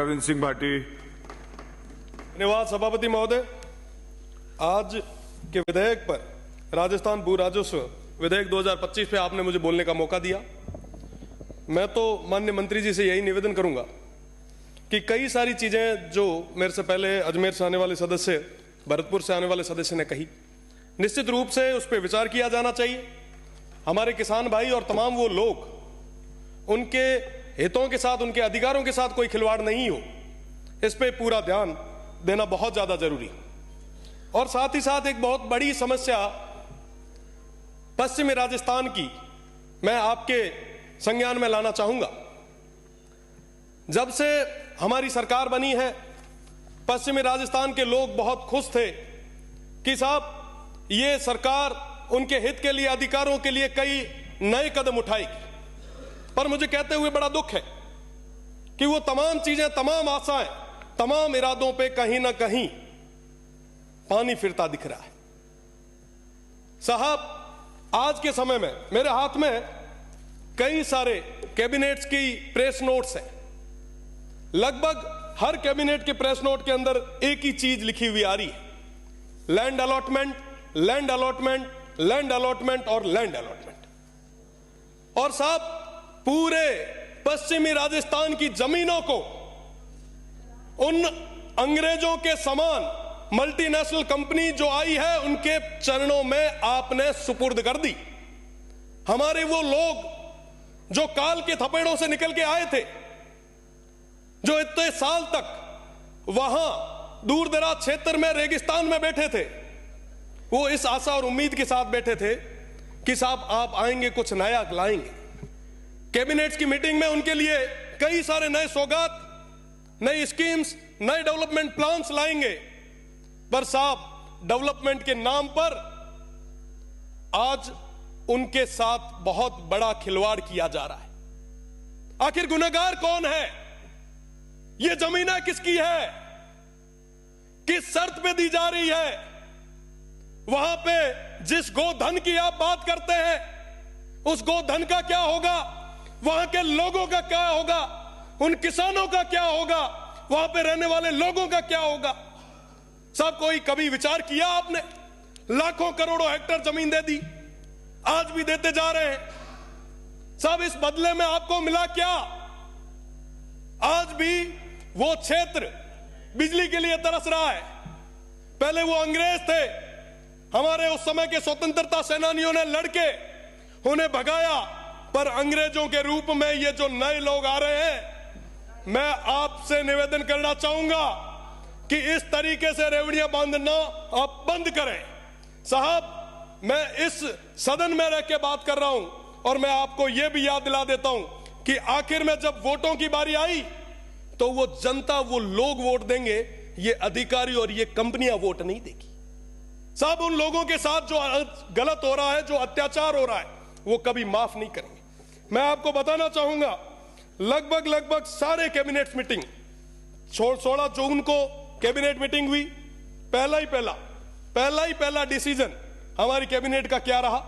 अरविंद सिंह भाटी। धन्यवाद सभापति महोदय। आज के विधेयक पर राजस्थान भू राजस्व विधेयक 2025 पे आपने मुझे बोलने का मौका दिया। मैं तो माननीय मंत्री जी से यही निवेदन करूंगा कि कई सारी चीजें जो मेरे से पहले अजमेर से आने वाले सदस्य, भरतपुर से आने वाले सदस्य ने कही, निश्चित रूप से उस पर विचार किया जाना चाहिए। हमारे किसान भाई और तमाम वो लोग, उनके हितों के साथ, उनके अधिकारों के साथ कोई खिलवाड़ नहीं हो, इस पे पूरा ध्यान देना बहुत ज्यादा जरूरी है। और साथ ही साथ एक बहुत बड़ी समस्या पश्चिमी राजस्थान की मैं आपके संज्ञान में लाना चाहूंगा। जब से हमारी सरकार बनी है, पश्चिमी राजस्थान के लोग बहुत खुश थे कि साहब ये सरकार उनके हित के लिए, अधिकारों के लिए कई नए कदम उठाएगी। पर मुझे कहते हुए बड़ा दुख है कि वो तमाम चीजें, तमाम आशाएं, तमाम इरादों पे कहीं ना कहीं पानी फिरता दिख रहा है। साहब, आज के समय में मेरे हाथ में कई सारे कैबिनेट्स की प्रेस नोट्स हैं। लगभग हर कैबिनेट के प्रेस नोट के अंदर एक ही चीज लिखी हुई आ रही है, land allotment, land allotment, land allotment और लैंड अलॉटमेंट। और साहब, पूरे पश्चिमी राजस्थान की जमीनों को उन अंग्रेजों के समान मल्टीनेशनल कंपनी जो आई है उनके चरणों में आपने सुपुर्द कर दी। हमारे वो लोग जो काल के थपेड़ों से निकल के आए थे, जो इतने साल तक वहां दूर दराज क्षेत्र में, रेगिस्तान में बैठे थे, वो इस आशा और उम्मीद के साथ बैठे थे कि साहब आप आएंगे, कुछ नया लाएंगे। कैबिनेट्स की मीटिंग में उनके लिए कई सारे नए सौगात, नई स्कीम्स, नए डेवलपमेंट प्लान्स लाएंगे। पर साहब, डेवलपमेंट के नाम पर आज उनके साथ बहुत बड़ा खिलवाड़ किया जा रहा है। आखिर गुनहगार कौन है? ये जमीनें किसकी है? किस शर्त पे दी जा रही है? वहां पे जिस गोधन की आप बात करते हैं, उस गोधन का क्या होगा? वहां के लोगों का क्या होगा? उन किसानों का क्या होगा? वहां पे रहने वाले लोगों का क्या होगा? सब कोई कभी विचार किया आपने? लाखों करोड़ों हेक्टेयर जमीन दे दी, आज भी देते जा रहे हैं। सब इस बदले में आपको मिला क्या? आज भी वो क्षेत्र बिजली के लिए तरस रहा है। पहले वो अंग्रेज थे, हमारे उस समय के स्वतंत्रता सेनानियों ने लड़के उन्हें भगाया, पर अंग्रेजों के रूप में ये जो नए लोग आ रहे हैं, मैं आपसे निवेदन करना चाहूंगा कि इस तरीके से रेवड़ियां बांधना आप बंद करें। साहब, मैं इस सदन में रह के बात कर रहा हूं और मैं आपको यह भी याद दिला देता हूं कि आखिर में जब वोटों की बारी आई तो वो जनता, वो लोग वोट देंगे, ये अधिकारी और ये कंपनियां वोट नहीं देगी। साहब, उन लोगों के साथ जो गलत हो रहा है, जो अत्याचार हो रहा है, वो कभी माफ नहीं करेंगे। मैं आपको बताना चाहूंगा, लगभग सारे कैबिनेट मीटिंग, 16 जून को कैबिनेट मीटिंग हुई। पहला ही पहला डिसीजन हमारी कैबिनेट का क्या रहा?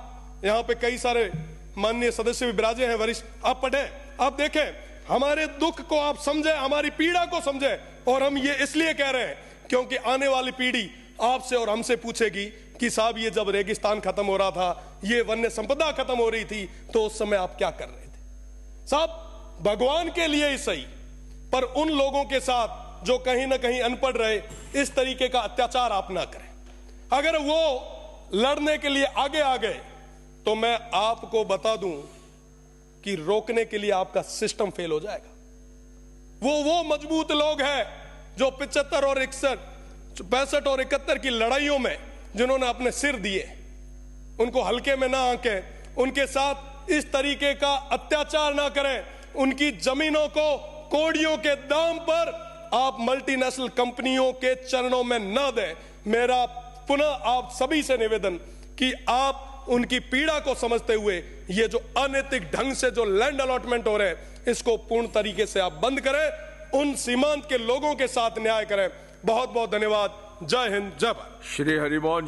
यहां पे कई सारे माननीय सदस्य भी विराजे हैं, वरिष्ठ, आप पढ़े, आप देखें, हमारे दुख को आप समझे, हमारी पीड़ा को समझे। और हम ये इसलिए कह रहे हैं क्योंकि आने वाली पीढ़ी आपसे और हमसे पूछेगी कि साहब, ये जब रेगिस्तान खत्म हो रहा था, ये वन्य संपदा खत्म हो रही थी, तो उस समय आप क्या कर रहे थे? साहब, भगवान के लिए ही सही, पर उन लोगों के साथ जो कहीं ना कहीं अनपढ़ रहे, इस तरीके का अत्याचार आप ना करें। अगर वो लड़ने के लिए आगे आ गए तो मैं आपको बता दूं कि रोकने के लिए आपका सिस्टम फेल हो जाएगा। वो मजबूत लोग हैं जो 75 और 61, 65 और 71 की लड़ाइयों में जिन्होंने अपने सिर दिए, उनको हल्के में ना आंकें, उनके साथ इस तरीके का अत्याचार ना करें। उनकी जमीनों को कोड़ियों के दाम पर आप मल्टीनेशनल कंपनियों के चरणों में न दें। मेरा पुनः आप सभी से निवेदन कि आप उनकी पीड़ा को समझते हुए ये जो अनैतिक ढंग से जो लैंड अलॉटमेंट हो रहे हैं, इसको पूर्ण तरीके से आप बंद करें, उन सीमांत के लोगों के साथ न्याय करें। बहुत बहुत धन्यवाद। जय हिंद, जय भारत। श्री हरिमोहन